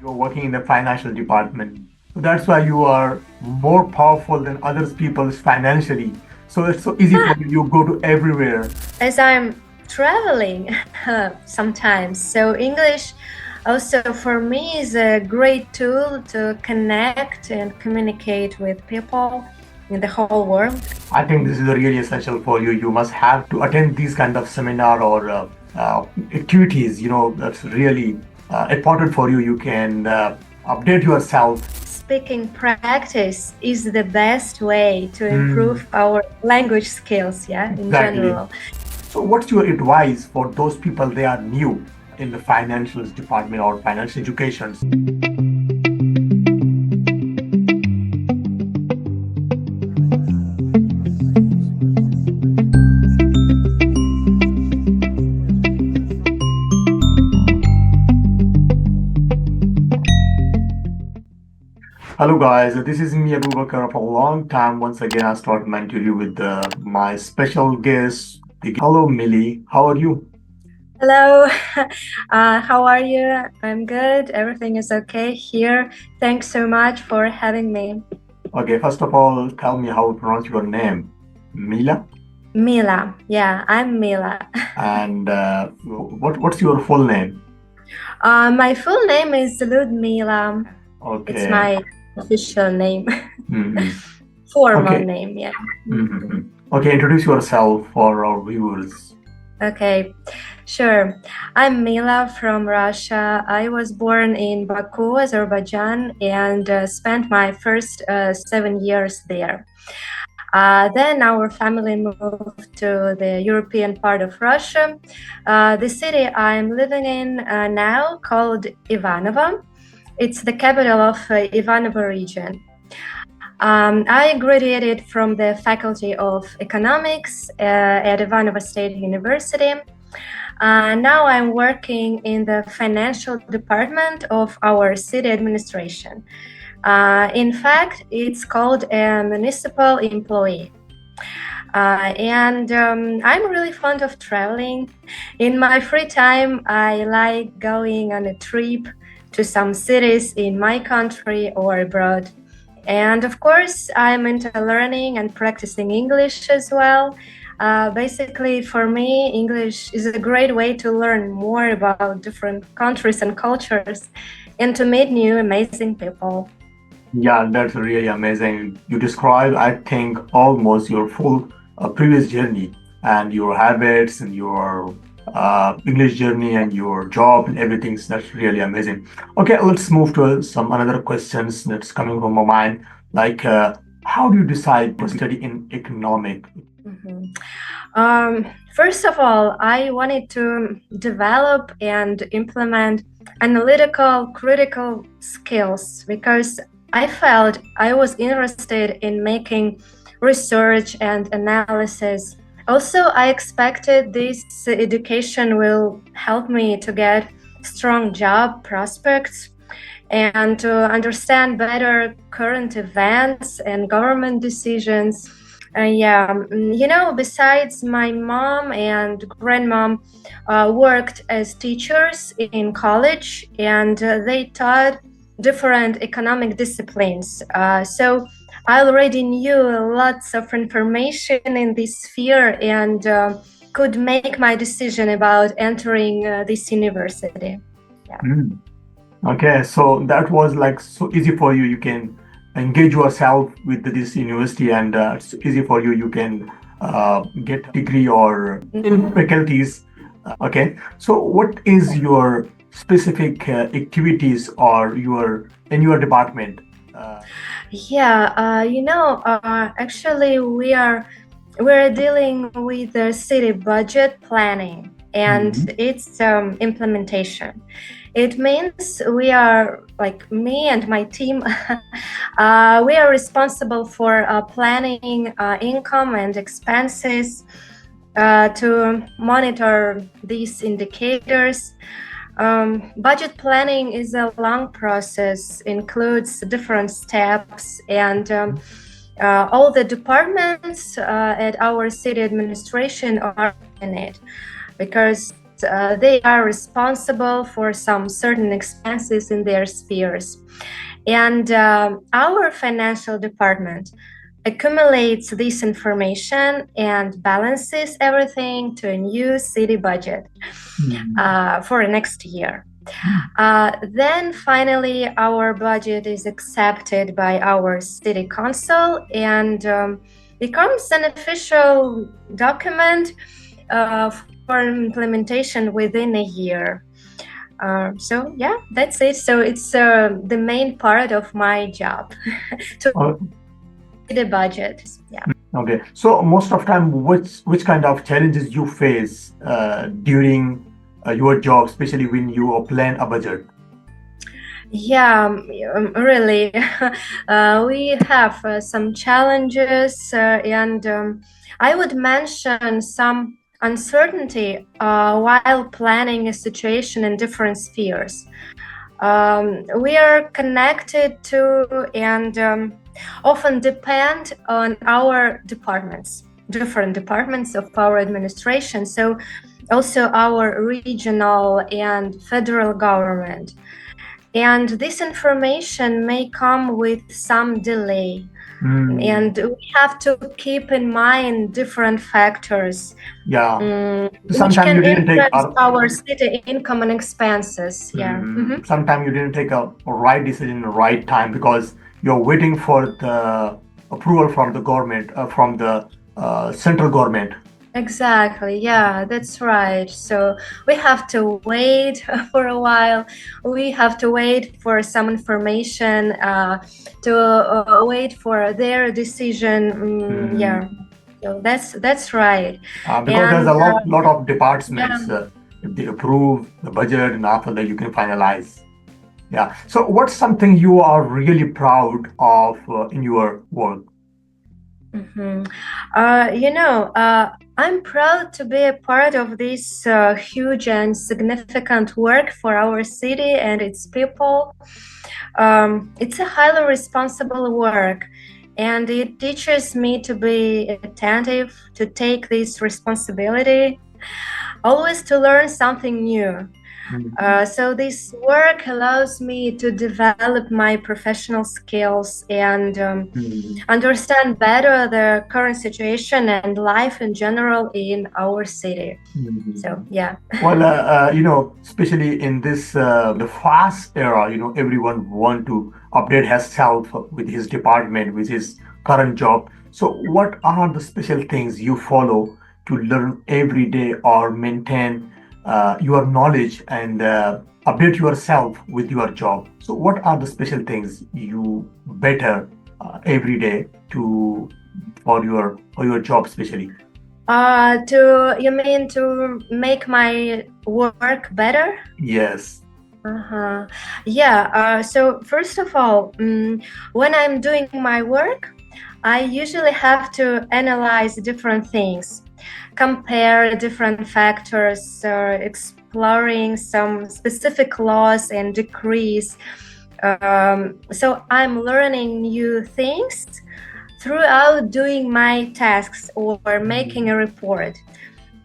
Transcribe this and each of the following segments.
You're working in the financial department. So that's why you are more powerful than other people financially. So it's so easy for you. You go to everywhere. As I'm traveling sometimes, so English also for me is a great tool to connect and communicate with people in the whole world. I think this is really essential for you. You must have to attend these kind of seminar or activities. That's really important for you. You can update yourself. Speaking practice is the best way to improve our language skills, in Exactly. general. So what's your advice for those people they are new in the financial department or financial education? Hello guys, this is me Abubakar of a long time. Once again, I start my interview with my special guest. Hello Millie, how are you? Hello, how are you? I'm good. Everything is okay here. Thanks so much for having me. Okay, first of all, tell me how to pronounce your name. Mila? Mila. Yeah, I'm Mila. And what's your full name? My full name is Ludmila. Okay. It's my official name. Mhm. Formal Okay. name, yeah. Mhm. Okay, introduce yourself for our viewers. Okay, sure. I'm Mila from Russia. I was born in Baku, Azerbaijan, and spent my first 7 years there. Then our family moved to the European part of Russia. The city I'm living in now called Ivanovo. It's the capital of Ivanovo region. I graduated from the Faculty of Economics at Ivanovo State University. Now I'm working in the financial department of our city administration. In fact, it's called a municipal employee. I'm really fond of traveling. In my free time, I like going on a trip to some cities in my country or abroad. And of course, I'm into learning and practicing English as well. Basically, for me, English is a great way to learn more about different countries and cultures and to meet new amazing people. Yeah, that's really amazing. You describe, I think, almost your full previous journey and your habits and your English journey and your job and everything. So that's really amazing. Okay, let's move to some another questions that's coming from my mind. Like, how do you decide to study in economic? First of all, I wanted to develop and implement analytical, critical skills because I felt I was interested in making research and analysis. Also, I expected this education will help me to get strong job prospects and to understand better current events and government decisions. Besides my mom and grandmom worked as teachers in college and they taught different economic disciplines. So I already knew lots of information in this sphere and could make my decision about entering this university. Yeah. Okay, so that was like so easy for you. You can engage yourself with this university, and it's easy for you. You can get degree or in faculties. Okay, so what is your specific activities or your in your department? Actually, we're dealing with the city budget planning and its implementation. It means we are, like me and my team, we are responsible for planning income and expenses to monitor these indicators. Budget planning is a long process, includes different steps, and all the departments at our city administration are in it, because they are responsible for some certain expenses in their spheres. And our financial department accumulates this information and balances everything to a new city budget for next year. Then finally, our budget is accepted by our city council and becomes an official document for implementation within a year. So yeah, that's it. So it's the main part of my job to the budget. Yeah. Okay. So most of time, which kind of challenges you face during your job, especially when you plan a budget? Yeah, really. We have some challenges, and I would mention some uncertainty while planning a situation in different spheres. We are connected to and often depend on our departments, different departments of our administration. So also our regional and federal government. And this information may come with some delay. And we have to keep in mind different factors. Which can influence our city income and expenses. Yeah. Sometimes you didn't take a right decision in the right time because you're waiting for the approval from the government, from the central government. Exactly. Yeah, that's right. So we have to wait for a while. We have to wait for some information, to wait for their decision. Yeah. So that's right. Because there's a lot of departments. If they approve the budget, and after that you can finalize. Yeah. So what's something you are really proud of in your work? I'm proud to be a part of this huge and significant work for our city and its people. It's a highly responsible work, and it teaches me to be attentive, to take this responsibility, always to learn something new. So this work allows me to develop my professional skills and understand better the current situation and life in general in our city. So yeah. Well, especially in this the fast era, everyone want to update himself with his department, with his current job. So what are the special things you follow to learn every day or maintain your knowledge and update yourself with your job? So what are the special things you better every day for your job especially? You mean to make my work better? Yes. Yeah. So first of all, when I'm doing my work, I usually have to analyze different things, compare different factors, exploring some specific laws and decrees. So I'm learning new things throughout doing my tasks or making a report.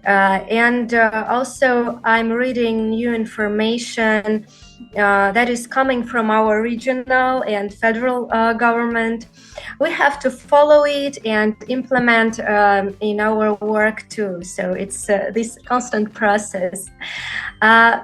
And also I'm reading new information that is coming from our regional and federal government. We have to follow it and implement in our work too. So it's this constant process.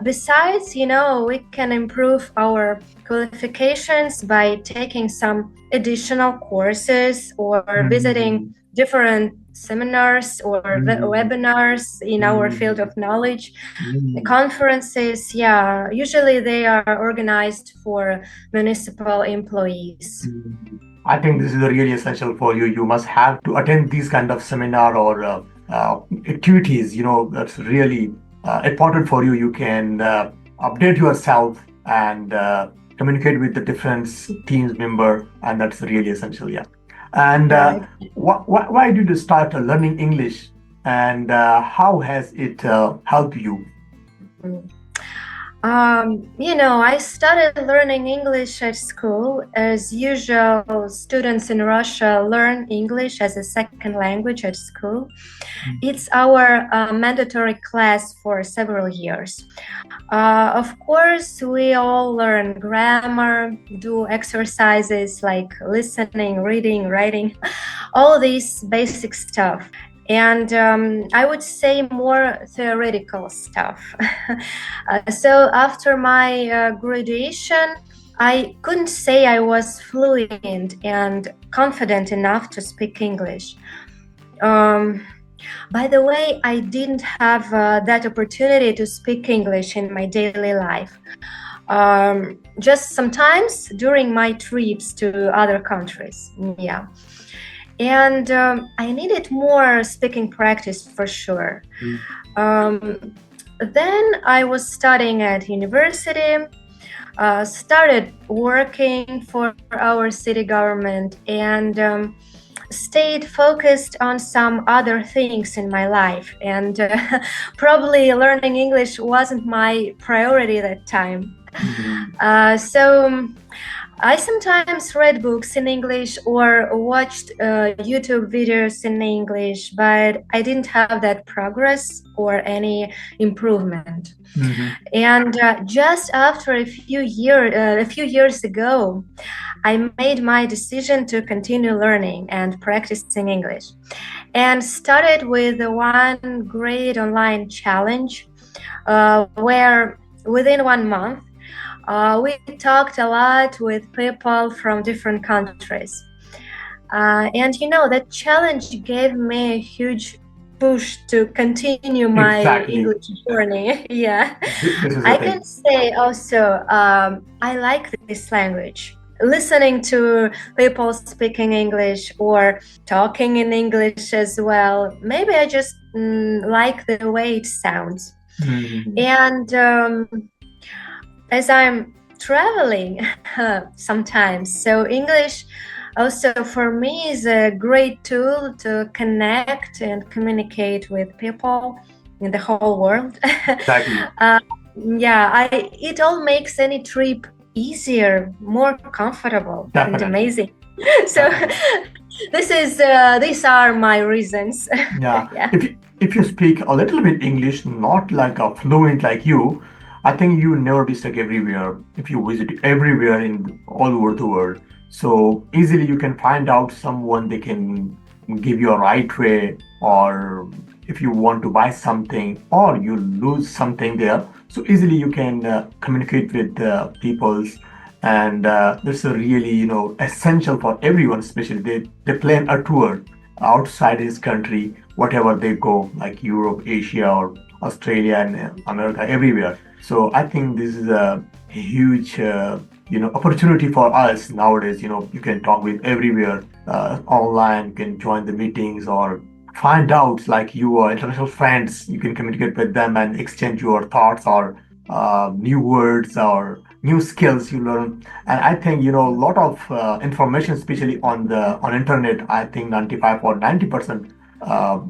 Besides, we can improve our qualifications by taking some additional courses or visiting different seminars or webinars in our field of knowledge. The conferences, usually they are organized for municipal employees. I think this is really essential for you. You must have to attend these kind of seminar or activities. That's really important for you. You can update yourself and communicate with the different teams member, and that's really essential. Yeah. And why did you start learning English, and how has it helped you? I started learning English at school. As usual, students in Russia learn English as a second language at school. It's our mandatory class for several years. Of course, we all learn grammar, do exercises like listening, reading, writing, all this basic stuff. And I would say more theoretical stuff. So after my graduation, I couldn't say I was fluent and confident enough to speak English. Um, by the way, I didn't have that opportunity to speak English in my daily life. Just sometimes during my trips to other countries. Yeah. And I needed more speaking practice for sure. Then I was studying at university, started working for our city government, and stayed focused on some other things in my life. And probably learning English wasn't my priority that time. So I sometimes read books in English or watched YouTube videos in English, but I didn't have that progress or any improvement. And just after a few years ago, I made my decision to continue learning and practicing English, and started with one great online challenge where within 1 month we talked a lot with people from different countries. And that challenge gave me a huge push to continue my Exactly. English journey. Yeah. This is the I thing. can say also, I like this language. Listening to people speaking English or talking in English as well. Maybe I just like the way it sounds. And as I'm traveling sometimes, so English also for me is a great tool to connect and communicate with people in the whole world. Exactly. It all makes any trip easier, more comfortable, Definitely. and amazing. So these are my reasons. Yeah. Yeah. If you speak a little bit English, not like a fluent like you, I think you will never be stuck everywhere if you visit everywhere in all over the world. So easily you can find out someone they can give you a right way, or if you want to buy something or you lose something there, so easily you can communicate with peoples. And this is really essential for everyone, especially they plan a tour outside his country, whatever they go, like Europe, Asia, or Australia and America, everywhere. So I think this is a huge, opportunity for us nowadays. You can talk with everywhere online. You can join the meetings or find out like your international friends. You can communicate with them and exchange your thoughts or new words or new skills you learn. And I think a lot of information, especially on internet. I think 95 or 90%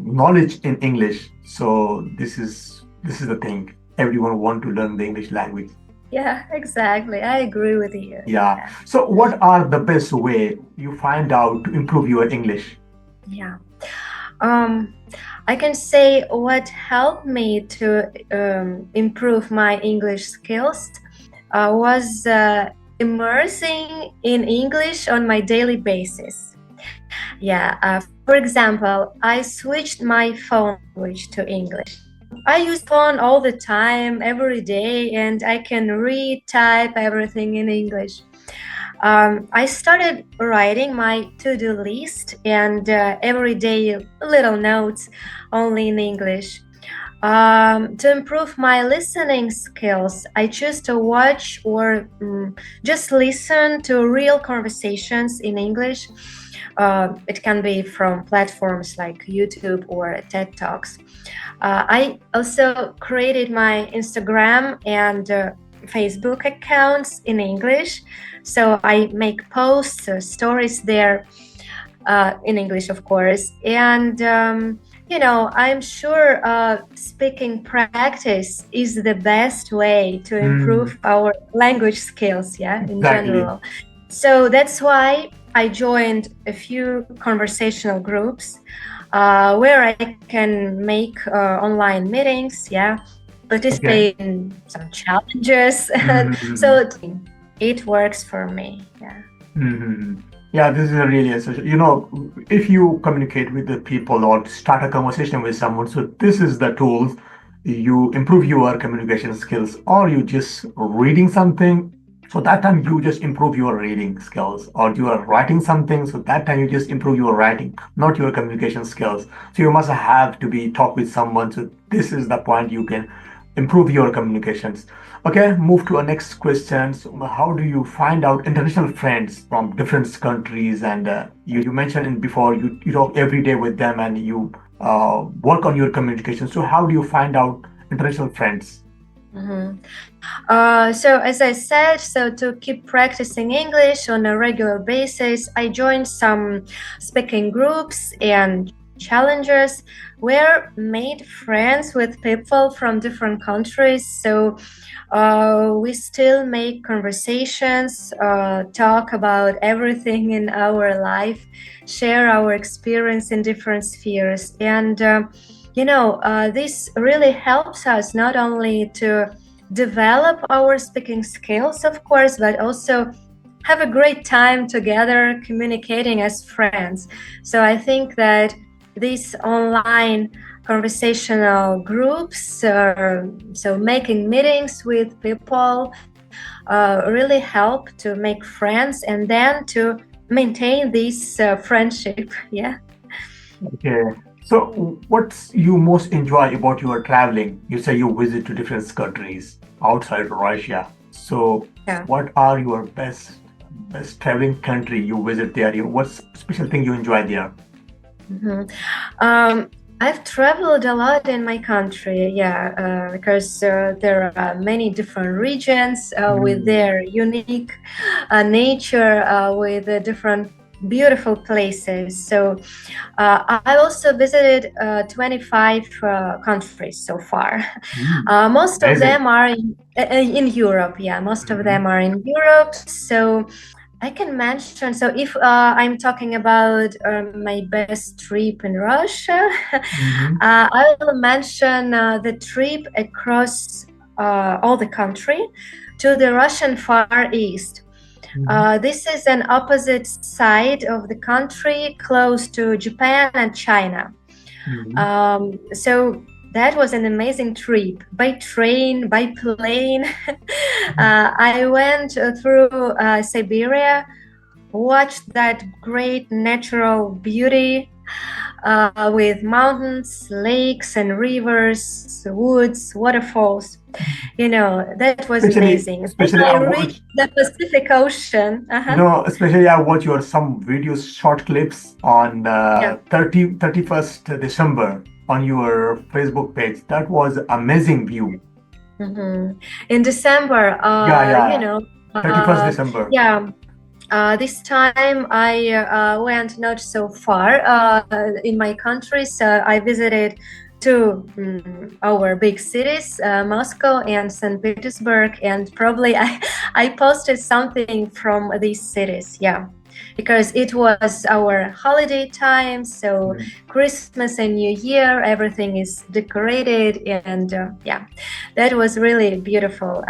knowledge in English. So this is the thing. Everyone want to learn the English language. Yeah, exactly. I agree with you. Yeah. So what are the best way you find out to improve your English? Yeah. I can say what helped me to improve my English skills was immersing in English on my daily basis. Yeah, for example, I switched my phone language to English. I use phone all the time, every day, and I can read, type everything in English. I started writing my to-do list and everyday little notes only in English. To improve my listening skills, I choose to watch or just listen to real conversations in English. It can be from platforms like YouTube or TED Talks. I also created my Instagram and Facebook accounts in English. So I make posts or stories there in English, of course. And I'm sure speaking practice is the best way to Mm, improve our language skills, yeah, in exactly. general. So that's why I joined a few conversational groups where I can make online meetings, yeah, Okay. participate in some challenges. Mm-hmm. So it works for me, yeah. Mm-hmm. Yeah, this is a really essential. You know, if you communicate with the people or start a conversation with someone, so this is the tools you improve your communication skills, or you just reading something. So that time you just improve your reading skills, or you are writing something. So that time you just improve your writing, not your communication skills. So you must have to be talk with someone. So this is the point you can improve your communications. Okay, move to our next question. So how do you find out international friends from different countries? And you mentioned in before you talk every day with them and you work on your communication. So how do you find out international friends? Mhm. So as I said, so to keep practicing English on a regular basis, I joined some speaking groups and challenges where made friends with people from different countries. So we still make conversations, talk about everything in our life, share our experience in different spheres, and this really helps us not only to develop our speaking skills, of course, but also have a great time together communicating as friends. So I think that these online conversational groups, so making meetings with people, really help to make friends and then to maintain this friendship. Yeah. Okay. So what's you most enjoy about your traveling? You say you visit to different countries outside Russia. So Yeah. what are your best traveling country you visit there? What's special thing you enjoy there? Mhm. I've traveled a lot in my country, yeah, because there are many different regions with Mm, their unique nature, with different beautiful places. So I also visited 25 countries so far. Most of amazing. them are in Europe, yeah, most of them Mhm, are in Europe. So I can mention, so if I'm talking about my best trip in Russia, mhm, I will mention the trip across all the country to the Russian Far East. mhm, This is an opposite side of the country, close to Japan and China. mhm, So that was an amazing trip by train, by plane. mhm. I went through Siberia, watched that great natural beauty with mountains, lakes, and rivers, woods, waterfalls. That was amazing. Then Especially I I reached watch, the Pacific Ocean. Uh-huh. especially I watch your some videos, short clips on Yeah. 31st December on your Facebook page. That was amazing view. Mhm. In December, Yeah, yeah. 31st December. yeah, this time I went not so far in my country, so I visited two our big cities, Moscow and St. Petersburg, and probably I posted something from these cities, yeah, because it was our holiday time, so Mm. Christmas and New Year, everything is decorated, and yeah, that was really beautiful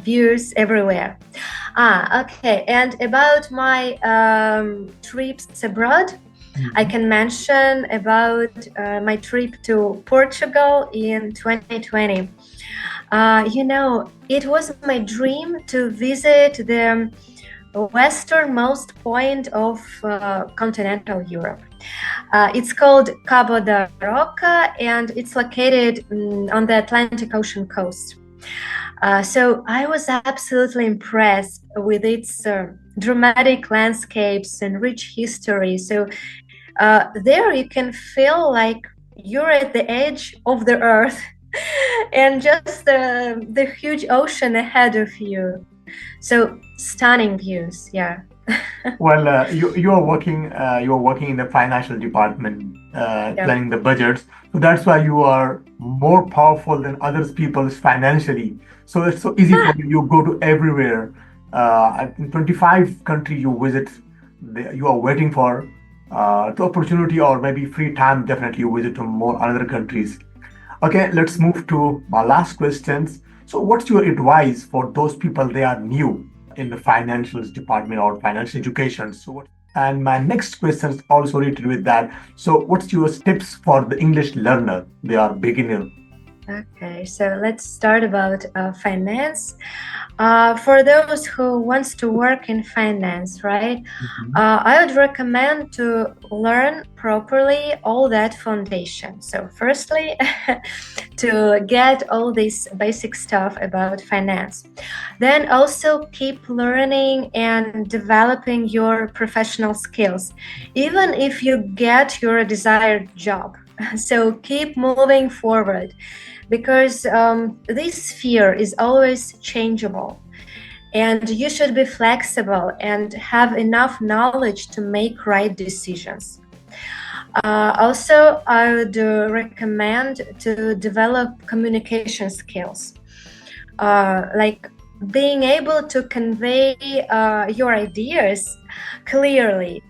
views everywhere. Okay. And about my trips abroad, I Mhm. can mention about my trip to Portugal in 2020. It was my dream to visit the westernmost point of continental Europe. It's called Cabo da Roca, and it's located on the Atlantic Ocean coast. So I was absolutely impressed with its dramatic landscapes and rich history. So there you can feel like you're at the edge of the earth and just the huge ocean ahead of you. So stunning views, yeah. Well, you are working in the financial department, Yeah. planning the budgets. So that's why you are more powerful than others people's financially. So it's so easy for you. You go to everywhere. In 25 country you visit, you are waiting for the opportunity or maybe free time. Definitely you visit to more other countries. Okay, let's move to my last questions. So, what's your advice for those people they are new in the financials department or financial education? And my next question is also related with that. So, what's your tips for the English learner? They are beginner. Okay, so let's start about finance. For those who wants to work in finance, right? Mhm. I would recommend to learn properly all that foundation. So, firstly, to get all this basic stuff about finance. Then also keep learning and developing your professional skills, even if you get your desired job. So keep moving forward because this sphere is always changeable and you should be flexible and have enough knowledge to make right decisions. Also, I would recommend to develop communication skills, like being able to convey your ideas clearly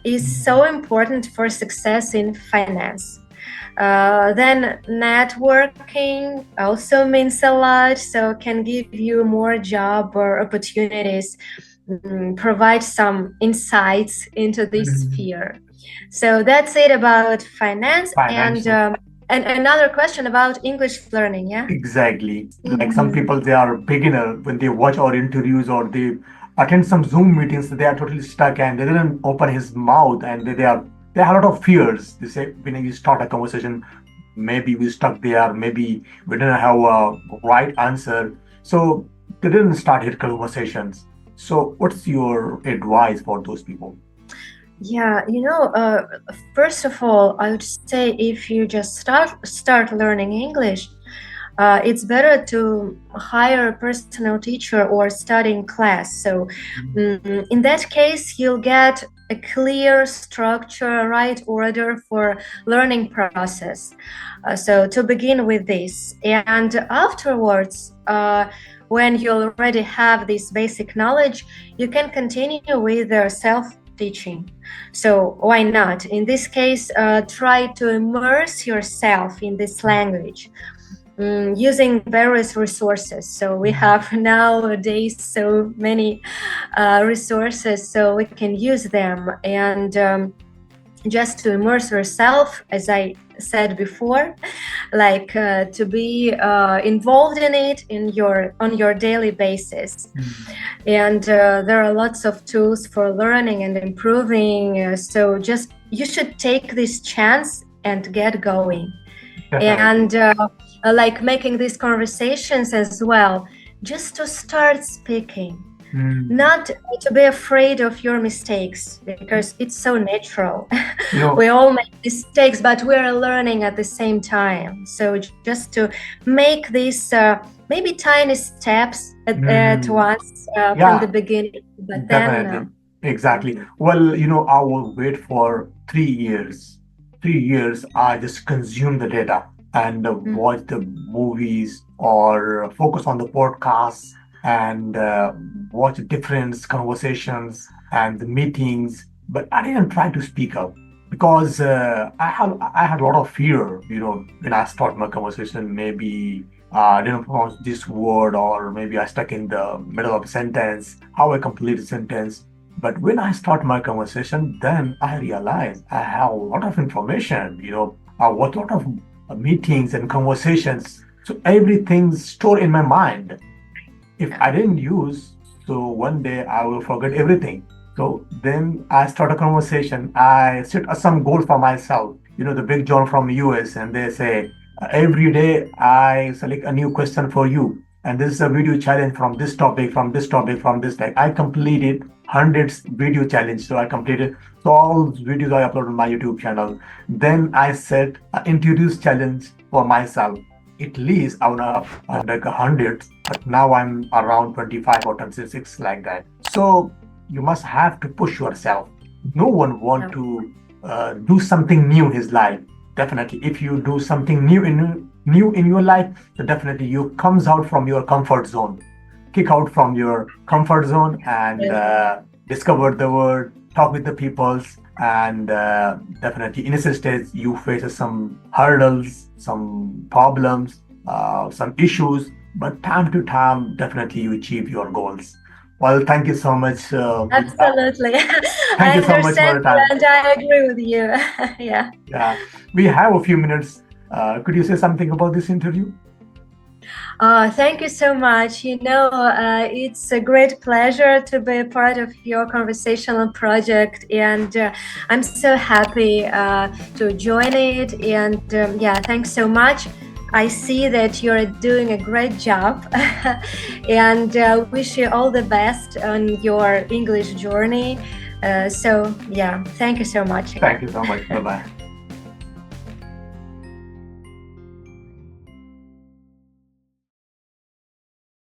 is so important for success in finance. Then networking also means a lot, so can give you more job or opportunities, provide some insights into this Mhm. sphere. So that's it about finance. Financial. And another question about English learning, yeah? Exactly. Like some Mhm. people, they are beginner when they watch our interviews or they attend some Zoom meetings. They are totally stuck and they didn't open his mouth and they have a lot of fears. They say when you start a conversation, maybe we stuck there, maybe we didn't have a right answer. So they didn't start his conversations. So what's your advice for those people? Yeah, first of all, I would say if you just start learning English, it's better to hire a personal teacher or study in class. So, in that case, you'll get a clear structure, right order for learning process. So, to begin with this, and afterwards, when you already have this basic knowledge, you can continue with self teaching. So why not? In this case, try to immerse yourself in this language using various resources. So we have nowadays so many resources, so we can use them and just to immerse yourself, as I said before, like to be involved in it on your daily basis. And there are lots of tools for learning and improving. So just you should take this chance and get going. Definitely. And like making these conversations as well, just to start speaking, Mm. not to be afraid of your mistakes because it's so natural. You know, We all make mistakes, but we're learning at the same time. So just to make these maybe tiny steps at mm, once from the yeah, beginning, but then definitely. Exactly. Well, I will wait for 3 years. 3 years, I just consume the data and Mhm. watch the movies or focus on the podcasts and watch different conversations and the meetings. But I didn't try to speak up because I had a lot of fear. When I start my conversation, maybe I didn't pronounce this word, or maybe I stuck in the middle of a sentence, how I complete a sentence. But when I start my conversation, then I realize I have a lot of information, I watch a lot of meetings and conversations. So everything's stored in my mind. If Yeah. I didn't use, so one day I will forget everything. So then I start a conversation. I set some goals for myself. The Big John from US, and they say every day I select a new question for you, and this is a video challenge from this topic, from this topic, from this topic. I completed hundreds video challenge. So I completed so all those videos I upload on my YouTube channel. Then I set an introduce challenge for myself. At least I wanna like 100, but now I'm around 25 or 26 like that. So you must have to push yourself. No one want Yeah. to do something new in his life. Definitely, if you do something new in your life, then definitely you comes out from your comfort zone, kick out from your comfort zone, and Yes. discover the world, talk with the peoples, and definitely initial stage you face some hurdles, some problems, some issues, but time to time definitely you achieve your goals. Well, thank you so much, Mila. Absolutely. Thank I you so much for understand your you time. and I agree with you. Yeah. Yeah, we have a few minutes. Could you say something about this interview? Thank you so much. It's a great pleasure to be a part of your conversational project, and I'm so happy to join it. And yeah, thanks so much. I see that you're doing a great job, and wish you all the best on your English journey. So yeah, thank you so much Thank again. you so much. Bye bye.